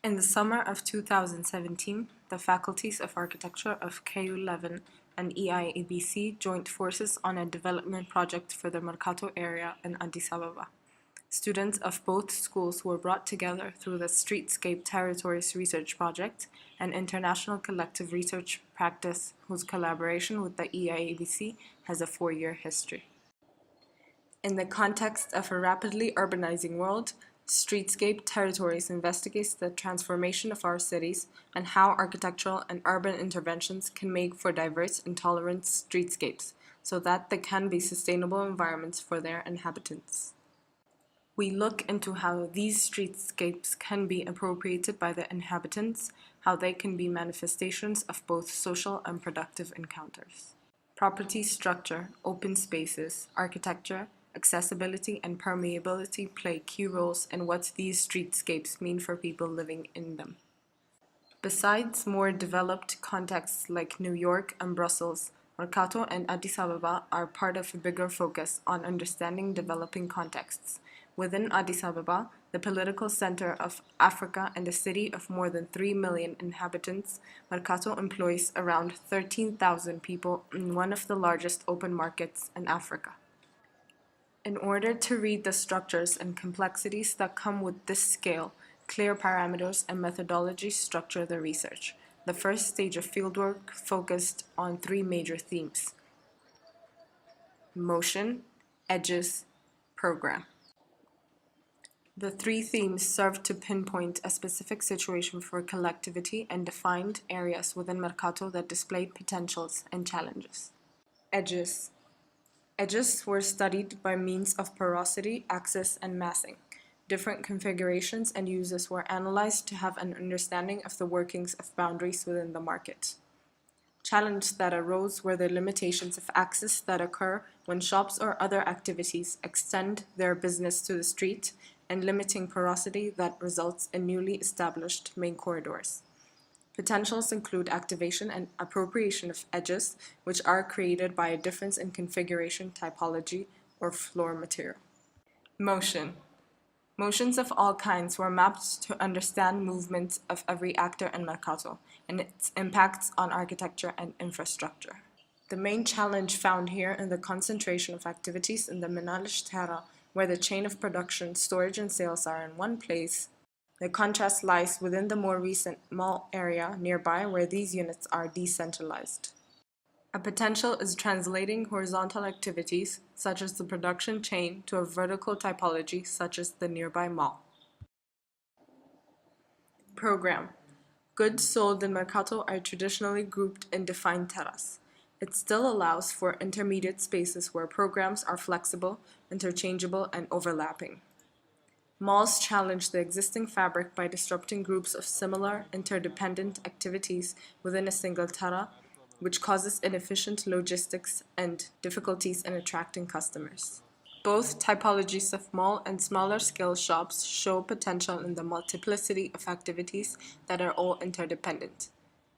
In the summer of 2017, the faculties of architecture of KU Leuven and eiabc joined forces on a development project for the Merkato area in Addis Abeba. Students of both schools were brought together through the Streetscape Territories research project, an international collective research practice whose collaboration with the eiabc has a 4-year history. In the context of a rapidly urbanizing world, Streetscape Territories investigates the transformation of our cities and how architectural and urban interventions can make for diverse and tolerant streetscapes so that they can be sustainable environments for their inhabitants. We look into how these streetscapes can be appropriated by the inhabitants, how they can be manifestations of both social and productive encounters. Property structure, open spaces, architecture, accessibility, and permeability play key roles in what these streetscapes mean for people living in them. Besides more developed contexts like New York and Brussels, Merkato and Addis Abeba are part of a bigger focus on understanding developing contexts. Within Addis Abeba, the political center of Africa and a city of more than 3 million inhabitants, Merkato employs around 13,000 people in one of the largest open markets in Africa. In order to read the structures and complexities that come with this scale, clear parameters and methodologies structure the research. The first stage of fieldwork focused on 3 major themes: motion, edges, program. The 3 themes served to pinpoint a specific situation for collectivity and defined areas within Merkato that displayed potentials and challenges. Edges. Edges were studied by means of porosity, axis, and massing. Different configurations and uses were analyzed to have an understanding of the workings of boundaries within the market. Challenges that arose were the limitations of access that occur when shops or other activities extend their business to the street, and limiting porosity that results in newly established main corridors. Potentials include activation and appropriation of edges, which are created by a difference in configuration, typology, or floor material. Motion. Motions of all kinds were mapped to understand movements of every actor in Merkato and its impacts on architecture and infrastructure. The main challenge found here in the concentration of activities in the Minalish Terra, where the chain of production, storage, and sales are in one place. The contrast lies within the more recent mall area nearby, where these units are decentralized. A potential is translating horizontal activities, such as the production chain, to a vertical typology, such as the nearby mall. Program. Goods sold in Merkato are traditionally grouped in defined terras. It still allows for intermediate spaces where programs are flexible, interchangeable, and overlapping. Malls challenge the existing fabric by disrupting groups of similar, interdependent activities within a single terra, which causes inefficient logistics and difficulties in attracting customers. Both typologies of mall and smaller scale shops show potential in the multiplicity of activities that are all interdependent.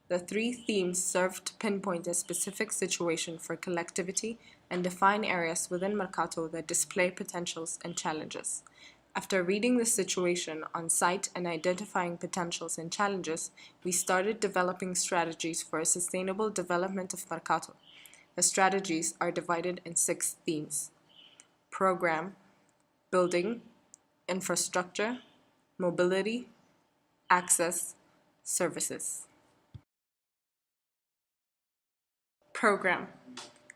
The 3 themes serve to pinpoint a specific situation for collectivity and define areas within Merkato that display potentials and challenges. After reading the situation on site and identifying potentials and challenges, we started developing strategies for a sustainable development of Merkato. The strategies are divided in 6 themes: program, building, infrastructure, mobility, access, services. Program.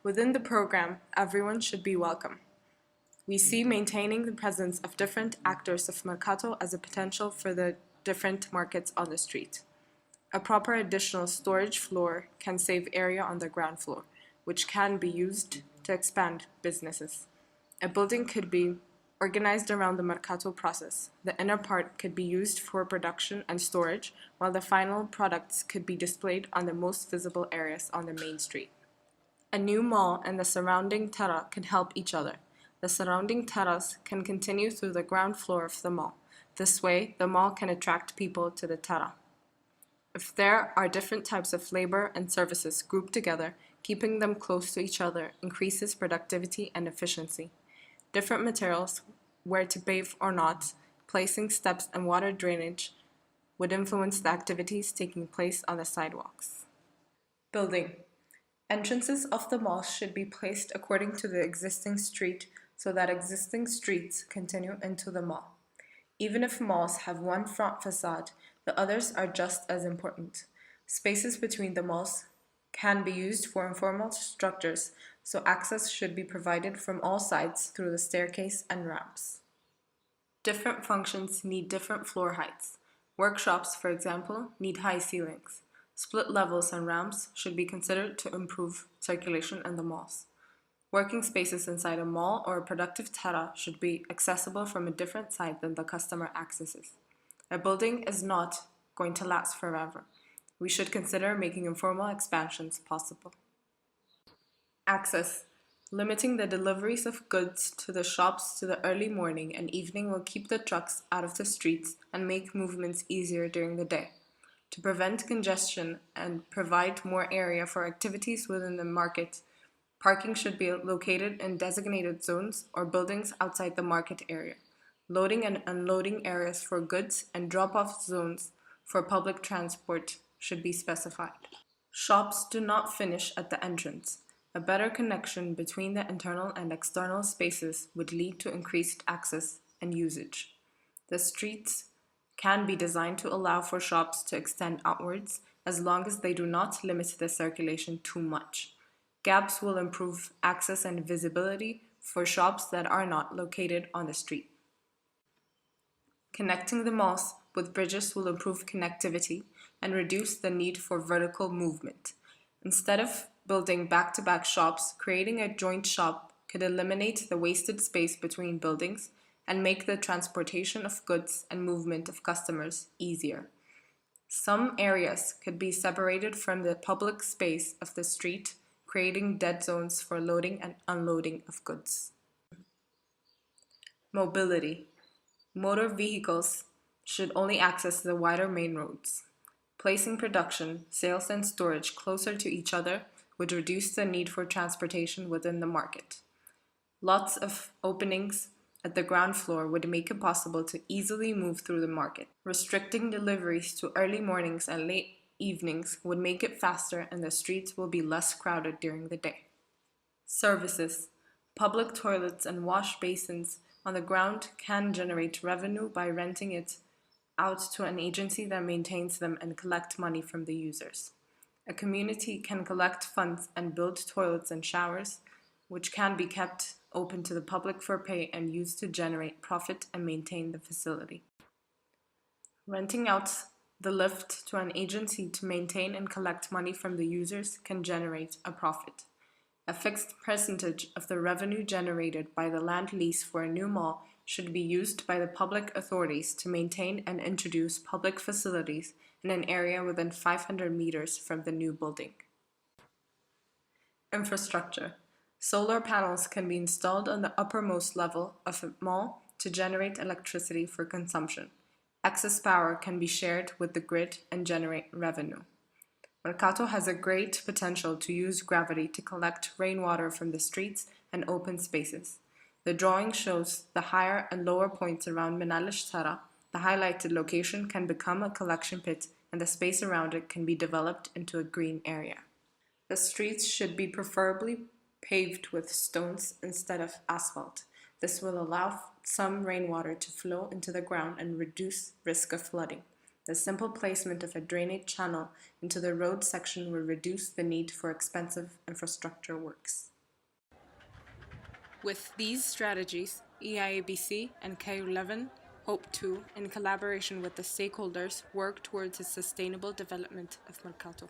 Within the program, everyone should be welcome. We see maintaining the presence of different actors of Merkato as a potential for the different markets on the street. A proper additional storage floor can save area on the ground floor, which can be used to expand businesses. A building could be organized around the Merkato process. The inner part could be used for production and storage, while the final products could be displayed on the most visible areas on the main street. A new mall and the surrounding terra can help each other. The surrounding terras can continue through the ground floor of the mall. This way, the mall can attract people to the terra. If there are different types of labor and services grouped together, keeping them close to each other increases productivity and efficiency. Different materials, where to pave or not, placing steps and water drainage, would influence the activities taking place on the sidewalks. Building. Entrances of the mall should be placed according to the existing street so that existing streets continue into the mall. Even if malls have one front facade, the others are just as important. Spaces between the malls can be used for informal structures, so access should be provided from all sides through the staircase and ramps. Different functions need different floor heights. Workshops, for example, need high ceilings. Split levels and ramps should be considered to improve circulation in the malls. Working spaces inside a mall or a productive terra should be accessible from a different side than the customer accesses. A building is not going to last forever. We should consider making informal expansions possible. Access. Limiting the deliveries of goods to the shops to the early morning and evening will keep the trucks out of the streets and make movements easier during the day. To prevent congestion and provide more area for activities within the market, parking should be located in designated zones or buildings outside the market area. Loading and unloading areas for goods and drop-off zones for public transport should be specified. Shops do not finish at the entrance. A better connection between the internal and external spaces would lead to increased access and usage. The streets can be designed to allow for shops to extend outwards as long as they do not limit the circulation too much. Gaps will improve access and visibility for shops that are not located on the street. Connecting the malls with bridges will improve connectivity and reduce the need for vertical movement. Instead of building back-to-back shops, creating a joint shop could eliminate the wasted space between buildings and make the transportation of goods and movement of customers easier. Some areas could be separated from the public space of the street, creating dead zones for loading and unloading of goods. Mobility. Motor vehicles should only access the wider main roads. Placing production, sales, and storage closer to each other would reduce the need for transportation within the market. Lots of openings at the ground floor would make it possible to easily move through the market. Restricting deliveries to early mornings and late evenings would make it faster and the streets will be less crowded during the day. Services. Public toilets and wash basins on the ground can generate revenue by renting it out to an agency that maintains them and collect money from the users. A community can collect funds and build toilets and showers, which can be kept open to the public for pay and used to generate profit and maintain the facility. Renting out the lift to an agency to maintain and collect money from the users can generate a profit. A fixed percentage of the revenue generated by the land lease for a new mall should be used by the public authorities to maintain and introduce public facilities in an area within 500 meters from the new building. Infrastructure. Solar panels can be installed on the uppermost level of a mall to generate electricity for consumption. Excess power can be shared with the grid and generate revenue. Merkato has a great potential to use gravity to collect rainwater from the streets and open spaces. The drawing shows the higher and lower points around Menalish Tara. The highlighted location can become a collection pit and the space around it can be developed into a green area. The streets should be preferably paved with stones instead of asphalt. This will allow some rainwater to flow into the ground and reduce risk of flooding. The simple placement of a drainage channel into the road section will reduce the need for expensive infrastructure works. With these strategies, eiabc and Leuven hope to, in collaboration with the stakeholders, work towards a sustainable development of Merkato.